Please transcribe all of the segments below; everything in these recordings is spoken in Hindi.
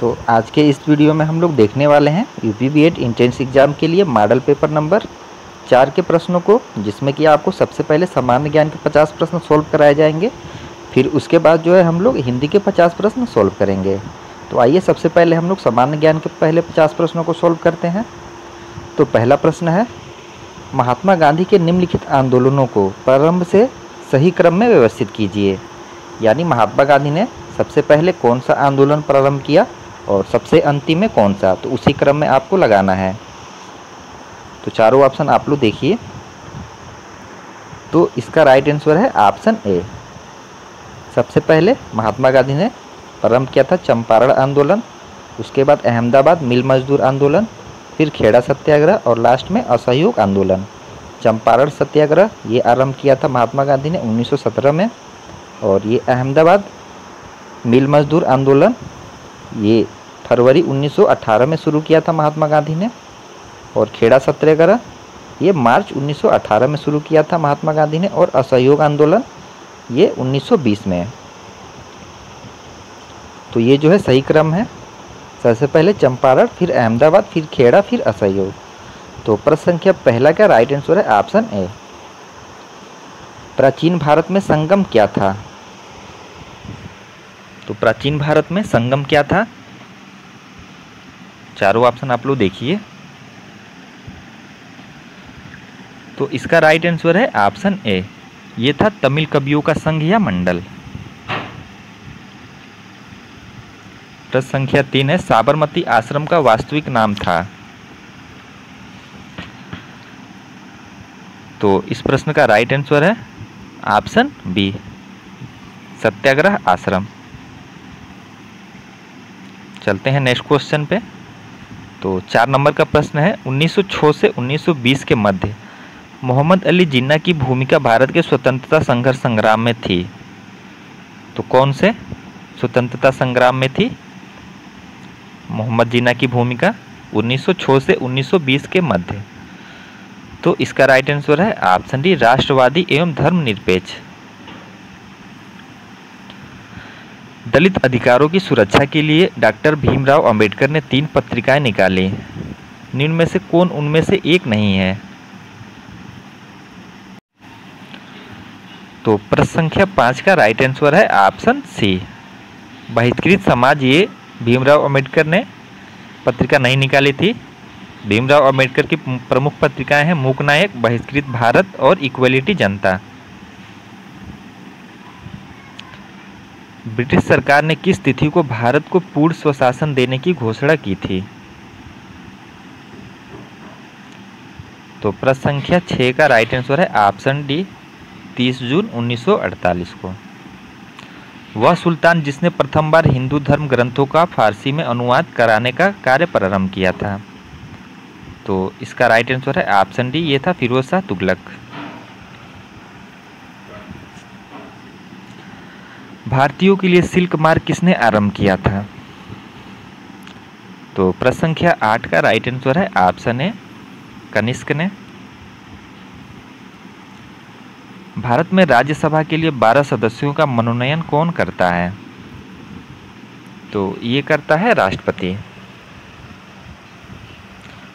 तो आज के इस वीडियो में हम लोग देखने वाले हैं यूपी बीएड एंट्रेंस एग्ज़ाम के लिए मॉडल पेपर नंबर 4 के प्रश्नों को, जिसमें कि आपको सबसे पहले सामान्य ज्ञान के 50 प्रश्न सोल्व कराए जाएंगे। फिर उसके बाद जो है हम लोग हिंदी के 50 प्रश्न सोल्व करेंगे। तो आइए सबसे पहले हम लोग सामान्य ज्ञान के पहले 50 प्रश्नों को सोल्व करते हैं। तो पहला प्रश्न है, महात्मा गांधी के निम्नलिखित आंदोलनों को प्रारंभ से सही क्रम में व्यवस्थित कीजिए। यानी महात्मा गांधी ने सबसे पहले कौन सा आंदोलन प्रारंभ किया और सबसे अंतिम में कौन सा, तो उसी क्रम में आपको लगाना है। तो चारों ऑप्शन आप लोग देखिए। तो इसका राइट आंसर है ऑप्शन ए। सबसे पहले महात्मा गांधी ने प्रारंभ किया था चंपारण आंदोलन, उसके बाद अहमदाबाद मिल मजदूर आंदोलन, फिर खेड़ा सत्याग्रह और लास्ट में असहयोग आंदोलन। चंपारण सत्याग्रह ये आरंभ किया था महात्मा गांधी ने 1917 में, और ये अहमदाबाद मिल मजदूर आंदोलन ये फरवरी 1918 में शुरू किया था महात्मा गांधी ने, और खेड़ा सत्याग्रह ये मार्च 1918 में शुरू किया था महात्मा गांधी ने, और असहयोग आंदोलन ये 1920 में। तो ये जो है सही क्रम है, सबसे पहले चंपारण, फिर अहमदाबाद, फिर खेड़ा, फिर असहयोग। तो प्रश्न संख्या पहला का राइट आंसर है ऑप्शन ए। प्राचीन भारत में संगम क्या था? तो प्राचीन भारत में संगम क्या था? चारों ऑप्शन आप लोग देखिए। तो इसका राइट आंसर है ऑप्शन ए, ये था तमिल कवियों का संघ या मंडल। प्रश्न संख्या 3 है, साबरमती आश्रम का वास्तविक नाम था? तो इस प्रश्न का राइट आंसर है ऑप्शन बी, सत्याग्रह आश्रम। चलते हैं नेक्स्ट क्वेश्चन पे। तो 4 नंबर का प्रश्न है, 1906 से 1920 के मध्य मोहम्मद अली जिन्ना की भूमिका भारत के स्वतंत्रता संघर्ष संग्राम में थी। तो कौन से स्वतंत्रता संग्राम में थी मोहम्मद जिन्ना की भूमिका 1906 से 1920 के मध्य? तो इसका राइट आंसर है ऑप्शन डी, राष्ट्रवादी एवं धर्मनिरपेक्ष। दलित अधिकारों की सुरक्षा के लिए डॉक्टर भीमराव अंबेडकर ने 3 पत्रिकाएं निकाली, निम्न में से कौन उनमें से एक नहीं है? तो प्रश्न संख्या 5 का राइट आंसर है ऑप्शन सी, बहिष्कृत समाज। ये भीमराव अंबेडकर ने पत्रिका नहीं निकाली थी। भीमराव अंबेडकर की प्रमुख पत्रिकाएं हैं मूक नायक, बहिष्कृत भारत और इक्वलिटी जनता। ब्रिटिश सरकार ने किस तिथि को भारत को पूर्ण स्वशासन देने की घोषणा की थी? तो प्रश्न संख्या 6 का राइट आंसर है ऑप्शन डी, 30 जून 1948 को। वह सुल्तान जिसने प्रथम बार हिंदू धर्म ग्रंथों का फारसी में अनुवाद कराने का कार्य प्रारंभ किया था? तो इसका राइट आंसर है ऑप्शन डी, ये था फिरोज शाह तुगलक। भारतीयों के लिए सिल्क मार्ग किसने आरंभ किया था? तो प्रश्न संख्या 8 का राइट आंसर है ऑप्शन ए, कनिष्क ने। भारत में राज्यसभा के लिए 12 सदस्यों का मनोनयन कौन करता है? तो ये करता है राष्ट्रपति।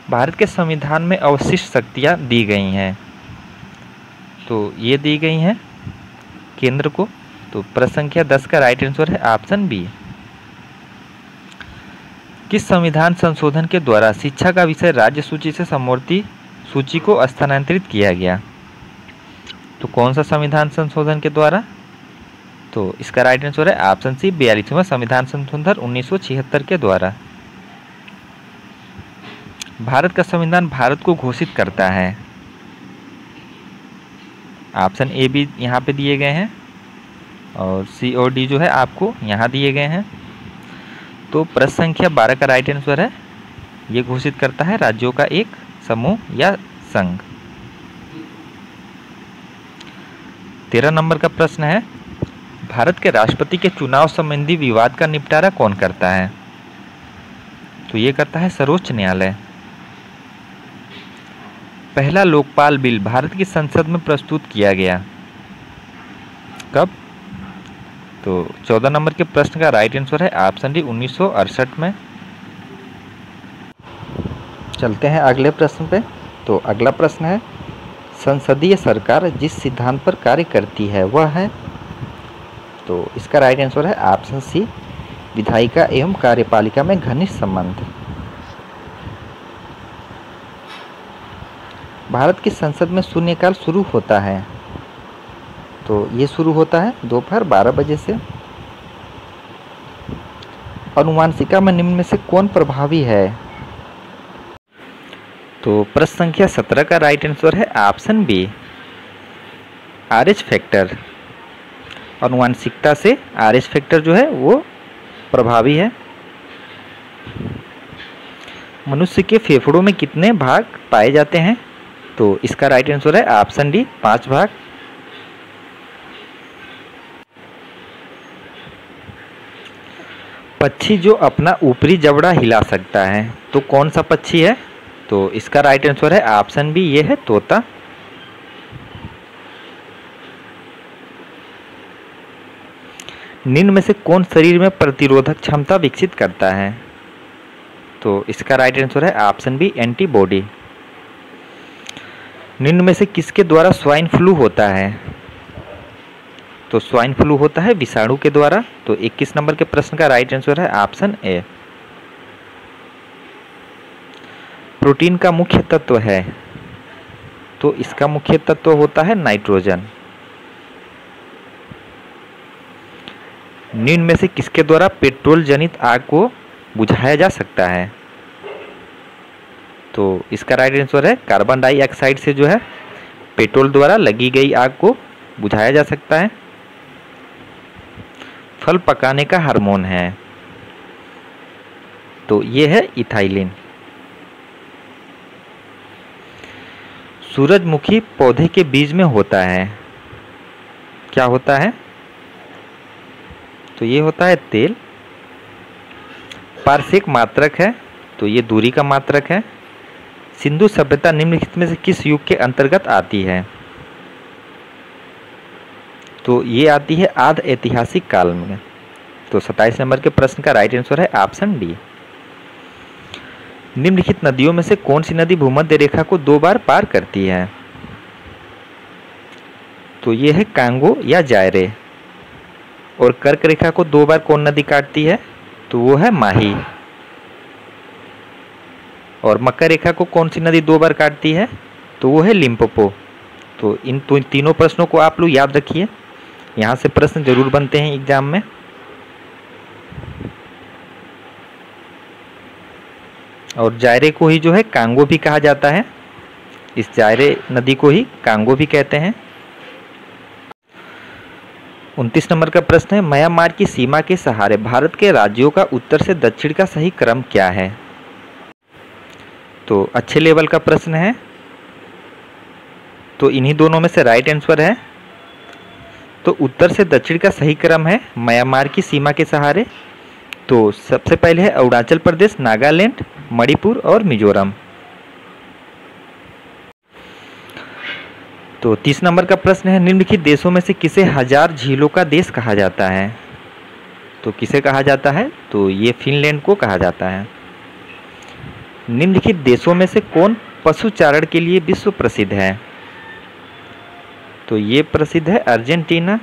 भारत के संविधान में अवशिष्ट शक्तियां दी गई हैं, तो ये दी गई हैं केंद्र को। तो प्रश्न संख्या 10 का राइट आंसर है ऑप्शन बी। किस संविधान संशोधन के द्वारा शिक्षा का विषय राज्य सूची से समवर्ती सूची को स्थानांतरित किया गया? तो कौन सा संविधान संशोधन के द्वारा? तो इसका राइट आंसर है ऑप्शन सी, 42वां संविधान संशोधन 1976 के द्वारा। भारत का संविधान भारत को घोषित करता है? ऑप्शन ए भी यहाँ पे दिए गए हैं, और सी और डी जो है आपको यहाँ दिए गए हैं। तो प्रश्न संख्या 12 का राइट आंसर है, ये घोषित करता है राज्यों का एक समूह या संघ। 13 नंबर का प्रश्न है, भारत के राष्ट्रपति के चुनाव संबंधी विवाद का निपटारा कौन करता है? तो ये करता है सर्वोच्च न्यायालय। पहला लोकपाल बिल भारत की संसद में प्रस्तुत किया गया कब? तो 14 नंबर के प्रश्न का राइट आंसर है ऑप्शन डी 1968 में। चलते हैं अगले प्रश्न पे। तो अगला प्रश्न है, संसदीय सरकार जिस सिद्धांत पर कार्य करती है वह है। तो इसका राइट आंसर है ऑप्शन सी विधायिका एवं कार्यपालिका में घनिष्ठ संबंध। भारत की संसद में शून्यकाल शुरू होता है। तो ये शुरू होता है दोपहर 12 बजे से। अनुवांशिका में निम्न में से कौन प्रभावी है। तो प्रश्न संख्या 17 का राइट आंसर है ऑप्शन बी RH फैक्टर। अनुवांशिकता से RH फैक्टर जो है वो प्रभावी है। मनुष्य के फेफड़ों में कितने भाग पाए जाते हैं। तो इसका राइट आंसर है ऑप्शन डी 5 भाग। पक्षी जो अपना ऊपरी जबड़ा हिला सकता है तो कौन सा पक्षी है। तो इसका राइट आंसर है ऑप्शन बी, ये है तोता। निम्न में से कौन शरीर में प्रतिरोधक क्षमता विकसित करता है। तो इसका राइट आंसर है ऑप्शन बी एंटीबॉडी। निम्न में से किसके द्वारा स्वाइन फ्लू होता है। तो स्वाइन फ्लू होता है विषाणु के द्वारा। तो 21 नंबर के प्रश्न का राइट आंसर है ऑप्शन ए। प्रोटीन का मुख्य तत्व है। तो इसका मुख्य तत्व होता है नाइट्रोजन। निम्न में से किसके द्वारा पेट्रोल जनित आग को बुझाया जा सकता है। तो इसका राइट आंसर है कार्बन डाइऑक्साइड से जो है पेट्रोल द्वारा लगी गई आग को बुझाया जा सकता है। फल पकाने का हार्मोन है। तो ये है इथाइलिन। सूरजमुखी पौधे के बीज में होता है। क्या होता है। तो ये होता है तेल। पार्श्विक मात्रक है। तो ये दूरी का मात्रक है। सिंधु सभ्यता निम्नलिखित में से किस युग के अंतर्गत आती है। तो ये आती है आध ऐतिहासिक काल में। तो 27 नंबर के प्रश्न का राइट आंसर है ऑप्शन डी। निम्नलिखित नदियों में से कौन सी नदी भूमध्य रेखा को 2 बार पार करती है। तो ये है कांगो या जायरे। और कर्क रेखा को 2 बार कौन नदी काटती है। तो वो है माही। और मकर रेखा को कौन सी नदी 2 बार काटती है। तो वो है लिम्पोपो। तो इन तीनों प्रश्नों को आप लोग याद रखिए, यहाँ से प्रश्न जरूर बनते हैं एग्जाम में। और जायरे को ही जो है कांगो भी कहा जाता है। इस जायरे नदी को ही कांगो भी कहते हैं। 29 नंबर का प्रश्न है, म्यांमार की सीमा के सहारे भारत के राज्यों का उत्तर से दक्षिण का सही क्रम क्या है। तो अच्छे लेवल का प्रश्न है। तो इन्हीं दोनों में से राइट आंसर है। तो उत्तर से दक्षिण का सही क्रम है म्यांमार की सीमा के सहारे। तो सबसे पहले है अरुणाचल प्रदेश, नागालैंड, मणिपुर और मिजोरम। तो 30 नंबर का प्रश्न है, निम्नलिखित देशों में से किसे 1000 झीलों का देश कहा जाता है। तो किसे कहा जाता है। तो ये फिनलैंड को कहा जाता है। निम्नलिखित देशों में से कौन पशु चारण के लिए विश्व प्रसिद्ध है। तो ये प्रसिद्ध है अर्जेंटीना।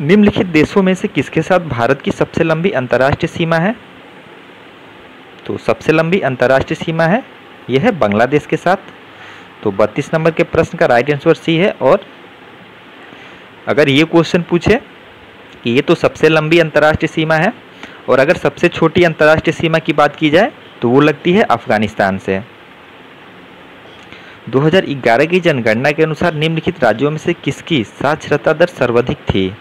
निम्नलिखित देशों में से किसके साथ भारत की सबसे लंबी अंतर्राष्ट्रीय सीमा है। तो सबसे लंबी अंतर्राष्ट्रीय सीमा है यह है बांग्लादेश के साथ। तो 32 नंबर के प्रश्न का राइट आंसर सी है। और अगर ये क्वेश्चन पूछे कि ये तो सबसे लंबी अंतर्राष्ट्रीय सीमा है और अगर सबसे छोटी अंतर्राष्ट्रीय सीमा की बात की जाए तो वो लगती है अफगानिस्तान से। 2011 की जनगणना के अनुसार निम्नलिखित राज्यों में से किसकी साक्षरता दर सर्वाधिक थी।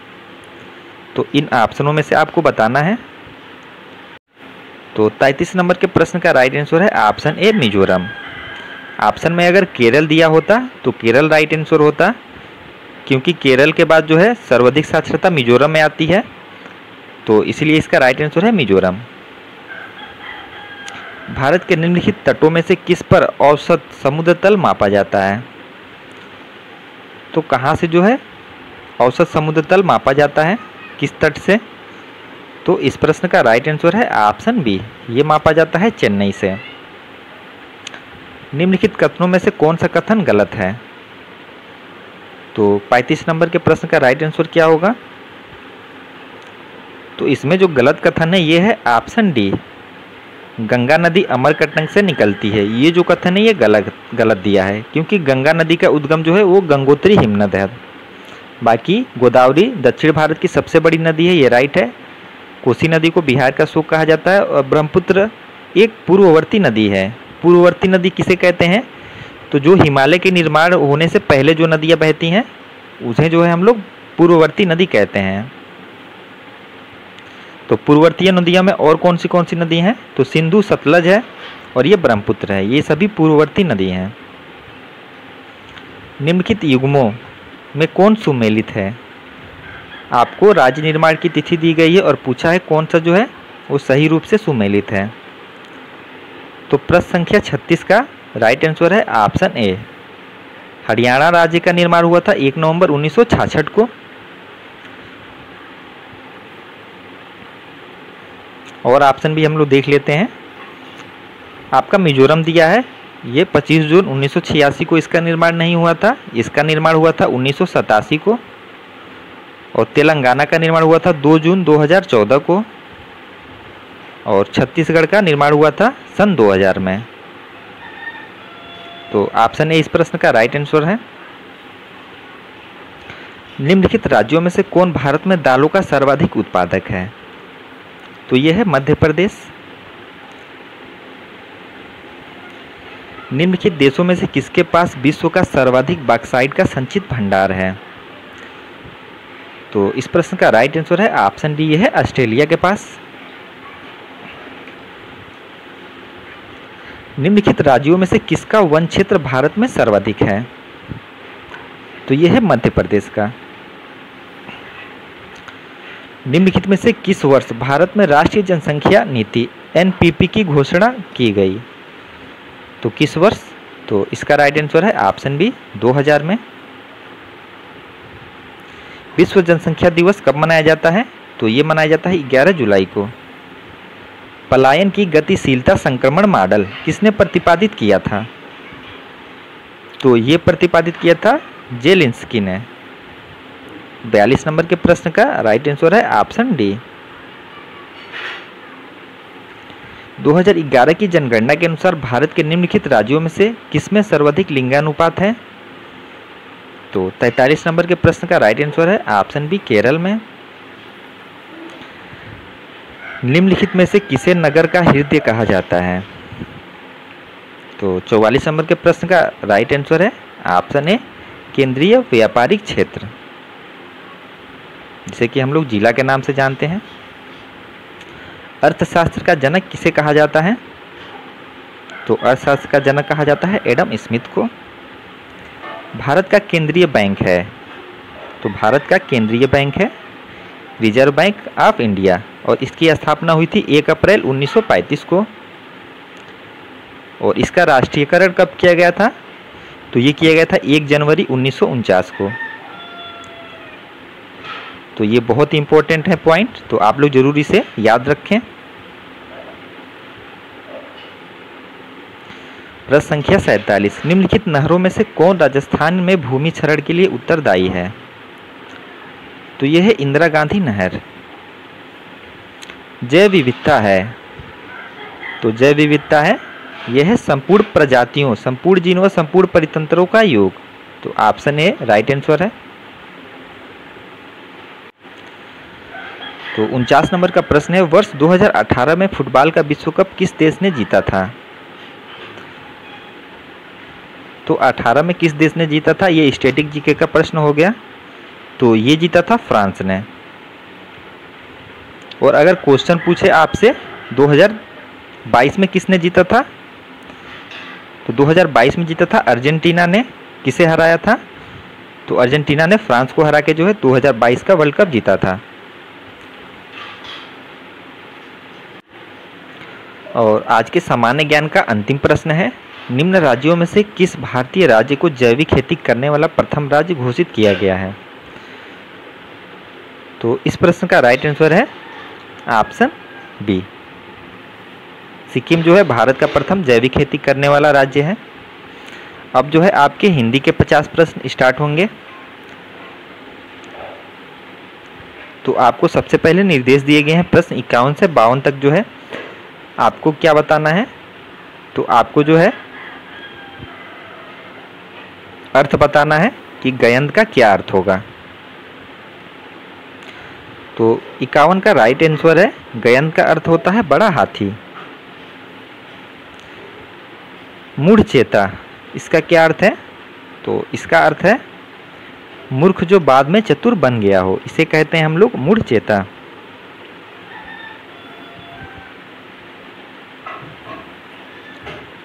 तो इन ऑप्शनों में से आपको बताना है। तो 33 नंबर के प्रश्न का राइट आंसर है ऑप्शन ए मिजोरम। ऑप्शन में अगर केरल दिया होता तो केरल राइट आंसर होता, क्योंकि केरल के बाद जो है सर्वाधिक साक्षरता मिजोरम में आती है। तो इसलिए इसका राइट आंसर है मिजोरम। भारत के निम्नलिखित तटों में से किस पर औसत समुद्र तल मापा जाता है। तो कहाँ से जो है औसत समुद्र तल मापा जाता है किस तट से? तो इस प्रश्न का राइट आंसर है ऑप्शन बी, ये मापा जाता है चेन्नई से। निम्नलिखित कथनों में से कौन सा कथन गलत है? तो 35 नंबर के प्रश्न का राइट आंसर क्या होगा? तो इसमें जो गलत कथन है ये है ऑप्शन डी, गंगा नदी अमरकंटक से निकलती है। ये जो कथन है ये गलत दिया है, क्योंकि गंगा नदी का उद्गम जो है वो गंगोत्री हिमनद है। बाकी गोदावरी दक्षिण भारत की सबसे बड़ी नदी है, ये राइट है। कोसी नदी को बिहार का शोक कहा जाता है और ब्रह्मपुत्र एक पूर्ववर्ती नदी है। पूर्ववर्ती नदी किसे कहते हैं? तो जो हिमालय के निर्माण होने से पहले जो नदियाँ बहती हैं उसे जो है हम लोग पूर्ववर्ती नदी कहते हैं। तो पूर्ववर्तीय नदियों में और कौन सी नदी हैं? तो सिंधु, सतलज है और ये ब्रह्मपुत्र है, ये सभी पूर्ववर्ती नदी हैं। निम्नलिखित युग्मों में कौन सुमेलित है? आपको राज्य निर्माण की तिथि दी गई है और पूछा है कौन सा जो है वो सही रूप से सुमेलित है। तो प्रश्न संख्या 36 का राइट आंसर है ऑप्शन ए, हरियाणा राज्य का निर्माण हुआ था 1 नवंबर 1966 को। और ऑप्शन भी हम लोग देख लेते हैं। आपका मिजोरम दिया है, ये 25 जून 1986 को इसका निर्माण नहीं हुआ था, इसका निर्माण हुआ था 1987 को। और तेलंगाना का निर्माण हुआ था 2 जून 2014 को। और छत्तीसगढ़ का निर्माण हुआ था सन 2000 में। तो ऑप्शन ए इस प्रश्न का राइट आंसर है। निम्नलिखित राज्यों में से कौन भारत में दालों का सर्वाधिक उत्पादक है? तो यह है मध्य प्रदेश। निम्नलिखित देशों में से किसके पास विश्व का सर्वाधिक बॉक्साइट का संचित भंडार है? तो इस प्रश्न का राइट आंसर है ऑप्शन डी, है ऑस्ट्रेलिया के पास। निम्नलिखित राज्यों में से किसका वन क्षेत्र भारत में सर्वाधिक है? तो यह है मध्य प्रदेश का। निम्नलिखित में से किस वर्ष भारत में राष्ट्रीय जनसंख्या नीति एनपीपी की घोषणा की गई? तो किस वर्ष? तो इसका राइट आंसर है ऑप्शन बी, 2000 में। विश्व जनसंख्या दिवस कब मनाया जाता है? तो ये मनाया जाता है 11 जुलाई को। पलायन की गतिशीलता संक्रमण मॉडल किसने प्रतिपादित किया था? तो ये प्रतिपादित किया था जेलिंस्की ने। 42 नंबर के प्रश्न का राइट आंसर है ऑप्शन डी। 2011 की जनगणना के अनुसार भारत के निम्नलिखित राज्यों में से किसमें सर्वाधिक लिंगानुपात है? तो 43 नंबर के प्रश्न का राइट आंसर है ऑप्शन बी, केरल में। निम्नलिखित में से किसे नगर का हृदय कहा जाता है? तो 44 नंबर के प्रश्न का राइट आंसर है ऑप्शन ए, केंद्रीय व्यापारिक क्षेत्र, जिसे कि हम लोग जिला के नाम से जानते हैं। अर्थशास्त्र का जनक किसे कहा जाता है? तो अर्थशास्त्र का जनक कहा जाता है एडम स्मिथ को। भारत का केंद्रीय बैंक है? तो भारत का केंद्रीय बैंक है रिजर्व बैंक ऑफ इंडिया, और इसकी स्थापना हुई थी 1 अप्रैल 1935 को। और इसका राष्ट्रीयकरण कब किया गया था? तो ये किया गया था 1 जनवरी 1949 को। तो ये बहुत इंपॉर्टेंट है पॉइंट, तो आप लोग जरूर इसे याद रखें। प्रश्न संख्या 47, निम्नलिखित नहरों में से कौन राजस्थान में भूमि क्षरण के लिए उत्तरदायी है? तो यह है इंदिरा गांधी नहर। जैव विविधता है? तो जैव विविधता है यह है संपूर्ण प्रजातियों, संपूर्ण जीनों व संपूर्ण परितंत्रों का योग। तो ऑप्शन ए राइट आंसर है। तो 49 नंबर का प्रश्न है, वर्ष 2018 में फुटबॉल का विश्व कप किस देश ने जीता था? तो 18 में किस देश ने जीता था? ये स्टैटिक जीके का प्रश्न हो गया। तो ये जीता था फ्रांस ने। और अगर क्वेश्चन पूछे आपसे 2022 में किसने जीता था? तो 2022 में जीता था अर्जेंटीना ने। किसे हराया था? तो अर्जेंटीना ने फ्रांस को हरा के जो है 2022 का वर्ल्ड कप जीता था। और आज के सामान्य ज्ञान का अंतिम प्रश्न है, निम्न राज्यों में से किस भारतीय राज्य को जैविक खेती करने वाला प्रथम राज्य घोषित किया गया है? तो इस प्रश्न का राइट आंसर है ऑप्शन बी। सिक्किम जो है भारत का प्रथम जैविक खेती करने वाला राज्य है। अब जो है आपके हिंदी के 50 प्रश्न स्टार्ट होंगे। तो आपको सबसे पहले निर्देश दिए गए हैं प्रश्न 51 से 52 तक जो है आपको क्या बताना है। तो आपको जो है अर्थ बताना है कि गयंत का क्या अर्थ होगा। तो 51 का राइट आंसर है गयंत का अर्थ होता है बड़ा हाथी। मूढ़ चेता, इसका क्या अर्थ है? तो इसका अर्थ है मूर्ख जो बाद में चतुर बन गया हो, इसे कहते हैं हम लोग मूढ़ चेता।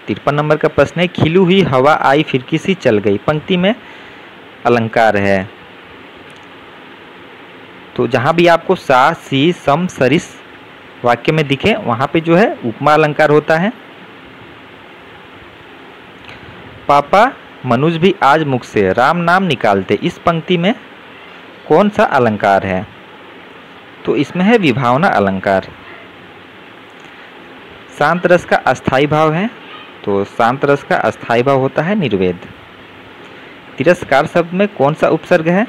तिरपन नंबर का प्रश्न है खिली हुई हवा आई फिरकी सी चल गई, पंक्ति में अलंकार है। तो जहां भी आपको सा सी सम सरिस वाक्य में दिखे वहां पे जो है उपमा अलंकार होता है। पापा मनुज भी आज मुख से राम नाम निकालते, इस पंक्ति में कौन सा अलंकार है? तो इसमें है विभावना अलंकार। शांत रस का अस्थाई भाव है, तो शांत रस का अस्थाई भाव होता है निर्वेद। तिरस्कार शब्द में कौन सा उपसर्ग है?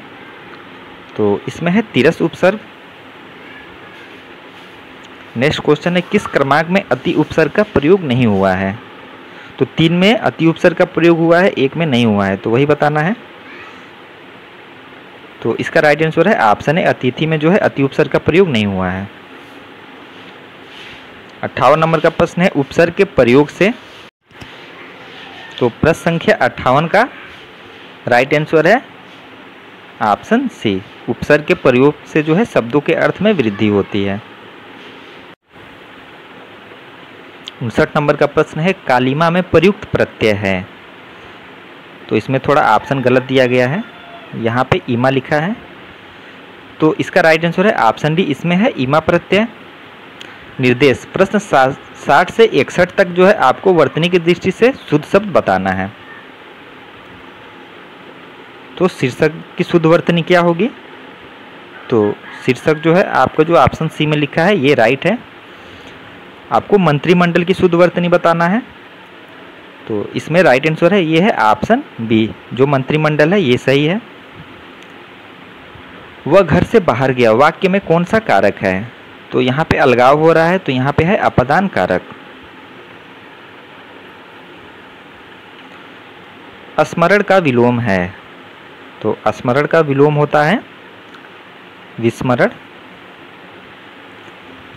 तो इसमें है तिरस उपसर्ग। नेक्स्ट क्वेश्चन है किस क्रमांक में अति उपसर्ग का प्रयोग नहीं हुआ है? तो 3 में अति उपसर्ग का प्रयोग हुआ है, 1 में नहीं हुआ है, तो वही बताना है। तो इसका राइट आंसर है ऑप्शन है अतिथि में जो है अति उपसर्ग का प्रयोग नहीं हुआ है। 58 नंबर का प्रश्न है उपसर्ग के प्रयोग से। तो प्रश्न संख्या 58 का राइट आंसर है ऑप्शन सी, उपसर्ग के प्रयोग से जो है शब्दों के अर्थ में वृद्धि होती है। 59 नंबर का प्रश्न है कालिमा में प्रयुक्त प्रत्यय है। तो इसमें थोड़ा ऑप्शन गलत दिया गया है, यहाँ पे ईमा लिखा है। तो इसका राइट आंसर है ऑप्शन डी, इसमें है ईमा प्रत्यय। निर्देश प्रश्न 60 से 61 तक जो है आपको वर्तनी की दृष्टि से शुद्ध शब्द बताना है। तो शीर्षक की शुद्ध वर्तनी क्या होगी? तो शीर्षक जो है आपका जो ऑप्शन सी में लिखा है ये राइट है। आपको मंत्रिमंडल की शुद्ध वर्तनी बताना है, तो इसमें राइट आंसर है ये है ऑप्शन बी, जो मंत्रिमंडल है ये सही है। वह घर से बाहर गया, वाक्य में कौन सा कारक है? तो यहाँ पे अलगाव हो रहा है, तो यहाँ पे है अपदान कारक। स्मरण का विलोम है, तो स्मरण का विलोम होता है विस्मरण।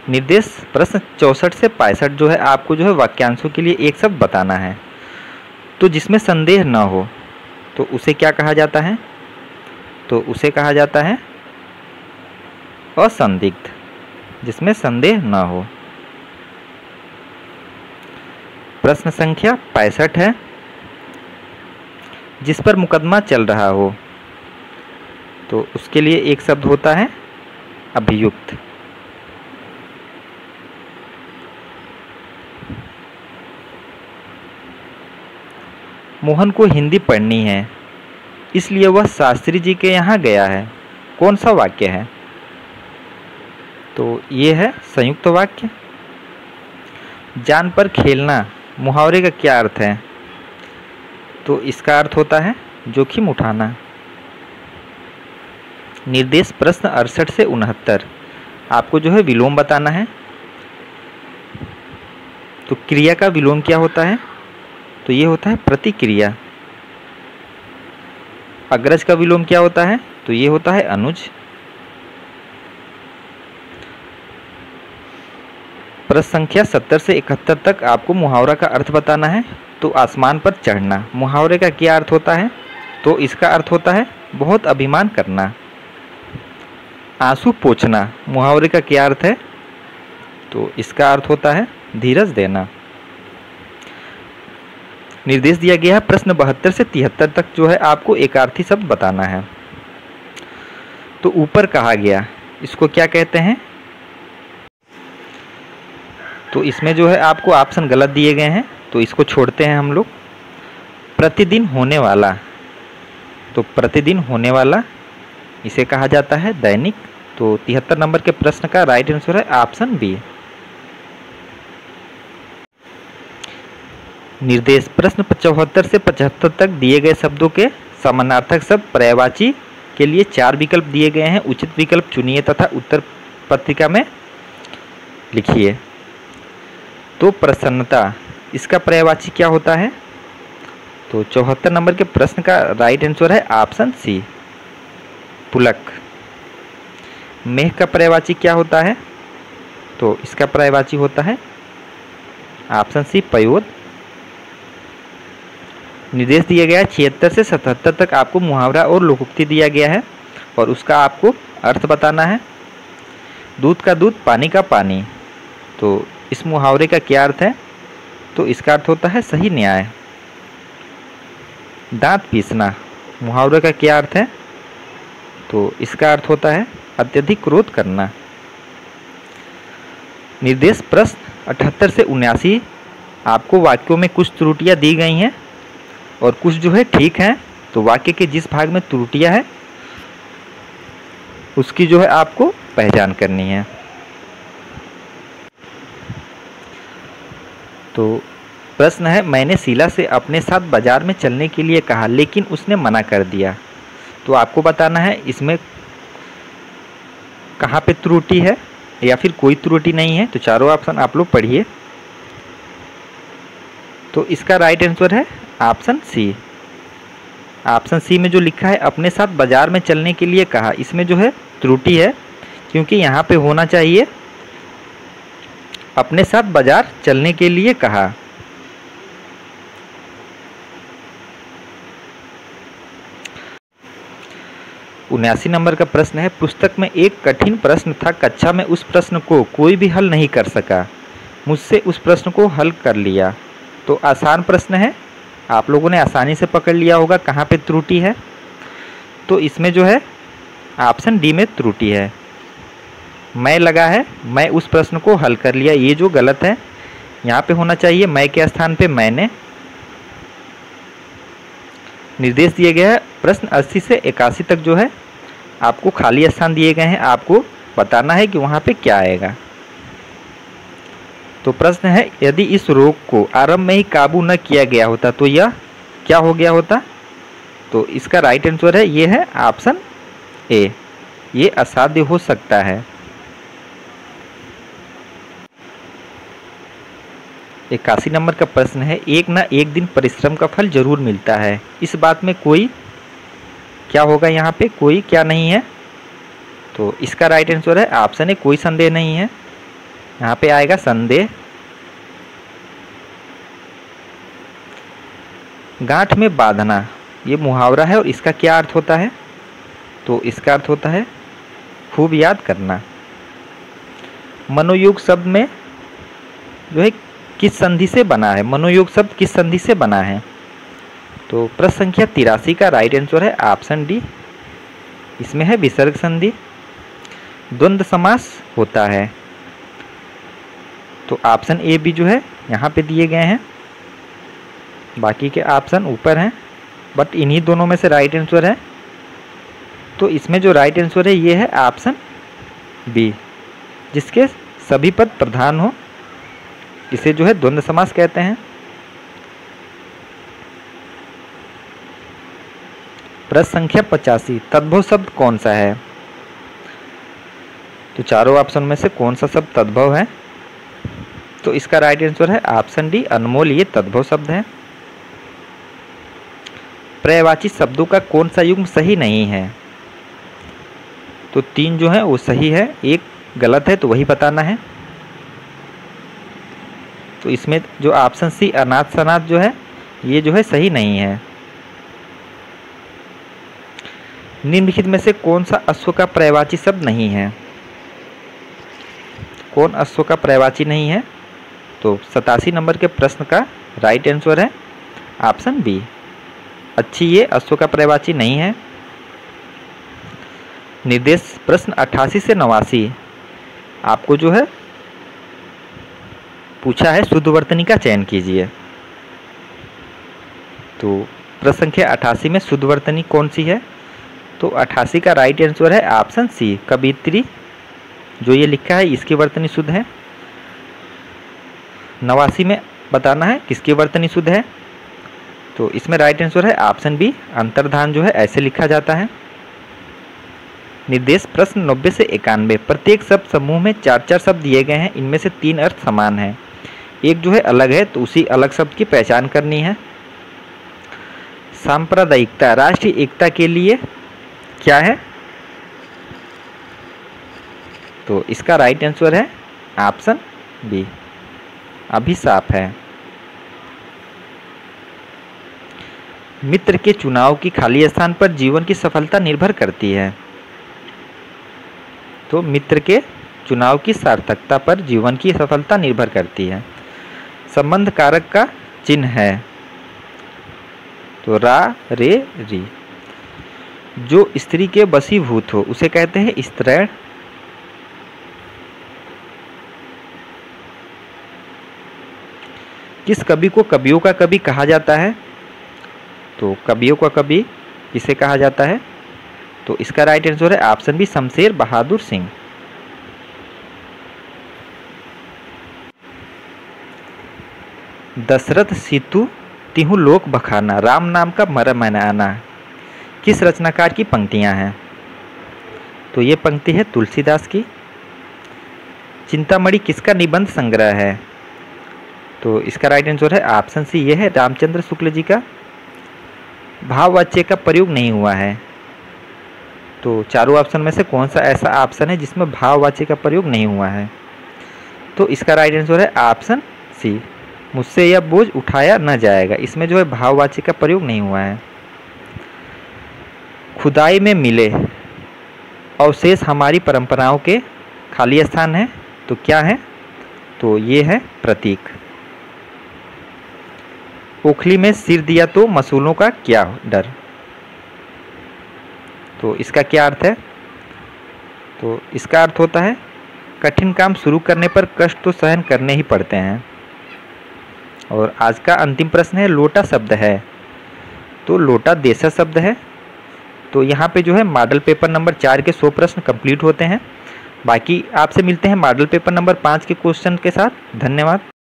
निर्देश प्रश्न 64 से 65 जो है आपको जो है वाक्यांशों के लिए एक शब्द बताना है। तो जिसमें संदेह न हो तो उसे क्या कहा जाता है? तो उसे कहा जाता है असंदिग्ध, जिसमें संदेह न हो। प्रश्न संख्या 65 है जिस पर मुकदमा चल रहा हो, तो उसके लिए एक शब्द होता है अभियुक्त। मोहन को हिंदी पढ़नी है इसलिए वह शास्त्री जी के यहाँ गया है, कौन सा वाक्य है? तो ये है संयुक्त वाक्य। जान पर खेलना मुहावरे का क्या अर्थ है? तो इसका अर्थ होता है जोखिम उठाना। निर्देश प्रश्न 68 से 69 आपको जो है विलोम बताना है। तो क्रिया का विलोम क्या होता है? तो ये होता है प्रतिक्रिया। अग्रज का विलोम क्या होता है? तो ये होता है अनुज। प्रश्न संख्या 70 से 71 तक आपको मुहावरा का अर्थ बताना है। तो आसमान पर चढ़ना मुहावरे का क्या अर्थ होता है? तो इसका अर्थ होता है बहुत अभिमान करना। आंसू पोंछना मुहावरे का क्या अर्थ है? तो इसका अर्थ होता है धीरज देना। निर्देश दिया गया है प्रश्न 72 से 73 तक जो है आपको एकार्थी शब्द बताना है। तो ऊपर कहा गया इसको क्या कहते हैं? तो इसमें जो है आपको ऑप्शन गलत दिए गए हैं, तो इसको छोड़ते हैं हम लोग। प्रतिदिन होने वाला, तो प्रतिदिन होने वाला इसे कहा जाता है दैनिक, तो 73 नंबर के प्रश्न का राइट आंसर है ऑप्शन बी। निर्देश प्रश्न 74 से 75 तक दिए गए शब्दों के समानार्थक शब्द पर्यायवाची के लिए 4 विकल्प दिए गए हैं। उचित विकल्प चुनिए तथा उत्तर पत्रिका में लिखिए। तो प्रसन्नता, इसका पर्यायवाची क्या होता है? तो 74 नंबर के प्रश्न का राइट आंसर है ऑप्शन सी, पुलक। मेघ का पर्यायवाची क्या होता है? तो इसका पर्यायवाची होता है ऑप्शन सी, पयोद। निर्देश दिया गया है 76 से 77 तक आपको मुहावरा और लोकोक्ति दिया गया है और उसका आपको अर्थ बताना है। दूध का दूध, पानी का पानी, तो इस मुहावरे का क्या अर्थ है? तो इसका अर्थ होता है सही न्याय। दांत पीसना, मुहावरे का क्या अर्थ है? तो इसका अर्थ होता है अत्यधिक क्रोध करना। निर्देश प्रश्न 78 से 79 आपको वाक्यों में कुछ त्रुटियां दी गई हैं और कुछ जो है ठीक है। तो वाक्य के जिस भाग में त्रुटियां है उसकी जो है आपको पहचान करनी है। तो प्रश्न है, मैंने शीला से अपने साथ बाजार में चलने के लिए कहा लेकिन उसने मना कर दिया। तो आपको बताना है इसमें कहाँ पे त्रुटि है या फिर कोई त्रुटि नहीं है। तो चारों ऑप्शन आप लोग पढ़िए। तो इसका राइट आंसर है ऑप्शन सी। ऑप्शन सी में जो लिखा है अपने साथ बाजार में चलने के लिए कहा, इसमें जो है त्रुटि है, क्योंकि यहाँ पे होना चाहिए अपने साथ बाजार चलने के लिए कहा। उन्यासी नंबर का प्रश्न है, पुस्तक में एक कठिन प्रश्न था, कक्षा में उस प्रश्न को कोई भी हल नहीं कर सका, मुझसे उस प्रश्न को हल कर लिया। तो आसान प्रश्न है, आप लोगों ने आसानी से पकड़ लिया होगा कहाँ पे त्रुटि है। तो इसमें जो है ऑप्शन डी में त्रुटि है। मैं लगा है, मैं उस प्रश्न को हल कर लिया, ये जो गलत है। यहाँ पे होना चाहिए मैं के स्थान पे मैंने। निर्देश दिए गए हैं प्रश्न 80 से 81 तक जो है आपको खाली स्थान दिए गए हैं, आपको बताना है कि वहाँ पे क्या आएगा। तो प्रश्न है, यदि इस रोग को आरंभ में ही काबू न किया गया होता तो यह क्या हो गया होता? तो इसका राइट आंसर है ये है ऑप्शन ए, ये असाध्य हो सकता है। 81 नंबर का प्रश्न है, एक ना एक दिन परिश्रम का फल जरूर मिलता है, इस बात में कोई क्या होगा? यहाँ पे कोई क्या नहीं है। तो इसका राइट आंसर है ऑप्शन ए, कोई संदेह नहीं है। यहाँ पे आएगा संदेह। गांठ में बांधना, ये मुहावरा है और इसका क्या अर्थ होता है? तो इसका अर्थ होता है खूब याद करना। मनोयोग शब्द में जो है किस संधि से बना है? मनोयोग शब्द किस संधि से बना है? तो प्रश्न संख्या 83 का राइट आंसर है ऑप्शन डी, इसमें है विसर्ग संधि। द्वंद्व समास होता है, तो ऑप्शन ए भी जो है यहाँ पे दिए गए हैं, बाकी के ऑप्शन ऊपर हैं, बट इन्हीं दोनों में से राइट आंसर है। तो इसमें जो राइट आंसर है ये है ऑप्शन बी, जिसके सभी पद प्रधान हो, इसे जो है द्वंद्व समास कहते हैं। प्रश्न संख्या 85, तद्भव शब्द कौन सा है? तो चारों ऑप्शन में से कौन सा शब्द तद्भव है? तो इसका राइट आंसर है ऑप्शन डी, अनमोल, ये तद्भव शब्द है। पर्यायवाची शब्दों का कौन सा युग्म सही नहीं है? तो 3 जो है वो सही है, एक गलत है, तो वही बताना है। तो इसमें जो ऑप्शन सी अनाथ सनाथ जो है ये जो है सही नहीं है। निम्नलिखित में से कौन सा अश्व का पर्यायवाची शब्द नहीं है? कौन अश्व का पर्यायवाची नहीं है? तो 87 नंबर के प्रश्न का राइट आंसर है ऑप्शन बी, अच्छी, ये अश्व का पर्यायवाची नहीं है। निर्देश प्रश्न 88 से 89 आपको जो है पूछा है शुद्ध वर्तनी का चयन कीजिए। तो प्रश्न संख्या 88 में शुद्ध वर्तनी कौन सी है? तो 88 का राइट आंसर है ऑप्शन सी, कवियत्री जो ये लिखा है इसकी वर्तनी शुद्ध है। 89 में बताना है किसकी वर्तनी शुद्ध है, तो इसमें राइट आंसर है ऑप्शन बी, अंतर्धान जो है ऐसे लिखा जाता है। निर्देश प्रश्न 90 से 91, प्रत्येक शब्द समूह में 4-4 शब्द दिए गए हैं, इनमें से 3 अर्थ समान है, एक जो है अलग है, तो उसी अलग शब्द की पहचान करनी है। सांप्रदायिकता राष्ट्रीय एकता के लिए क्या है, तो इसका राइट आंसर है ऑप्शन बी, अभिशाप है। मित्र के चुनाव की खाली स्थान पर जीवन की सफलता निर्भर करती है, तो मित्र के चुनाव की सार्थकता पर जीवन की सफलता निर्भर करती है। संबंध कारक का चिन्ह है, तो रा रे री। जो स्त्री के वशीभूत हो उसे कहते हैं स्त्रैण। किस कवि को कवियों का कवि कहा जाता है, तो कवियों का कवि किसे कहा जाता है, तो इसका राइट आंसर है option B, Shamsher Bahadur Singh. Dasharath situ तिहु लोक बखाना, राम नाम का मरम आना, किस रचनाकार की पंक्तियां हैं, तो ये पंक्ति है तुलसीदास की। चिंतामणि किसका निबंध संग्रह है, तो इसका राइट आंसर है ऑप्शन सी, ये है रामचंद्र शुक्ल जी का। भाववाच्य का प्रयोग नहीं हुआ है, तो चारों ऑप्शन में से कौन सा ऐसा ऑप्शन है जिसमें भाववाच्य का प्रयोग नहीं हुआ है, तो इसका राइट आंसर है ऑप्शन सी, मुझसे यह बोझ उठाया न जाएगा, इसमें जो है भाववाच्य का प्रयोग नहीं हुआ है। खुदाई में मिले अवशेष हमारी परंपराओं के खाली स्थान है, तो क्या है, तो ये है प्रतीक। ओखली में सिर दिया तो मसूलों का क्या डर, तो इसका क्या अर्थ है, तो इसका अर्थ होता है कठिन काम शुरू करने पर कष्ट तो सहन करने ही पड़ते हैं। और आज का अंतिम प्रश्न है, लोटा शब्द है, तो लोटा देशज शब्द है। तो यहाँ पे जो है मॉडल पेपर नंबर 4 के 100 प्रश्न कंप्लीट होते हैं। बाकी आपसे मिलते हैं मॉडल पेपर नंबर 5 के क्वेश्चन के साथ। धन्यवाद।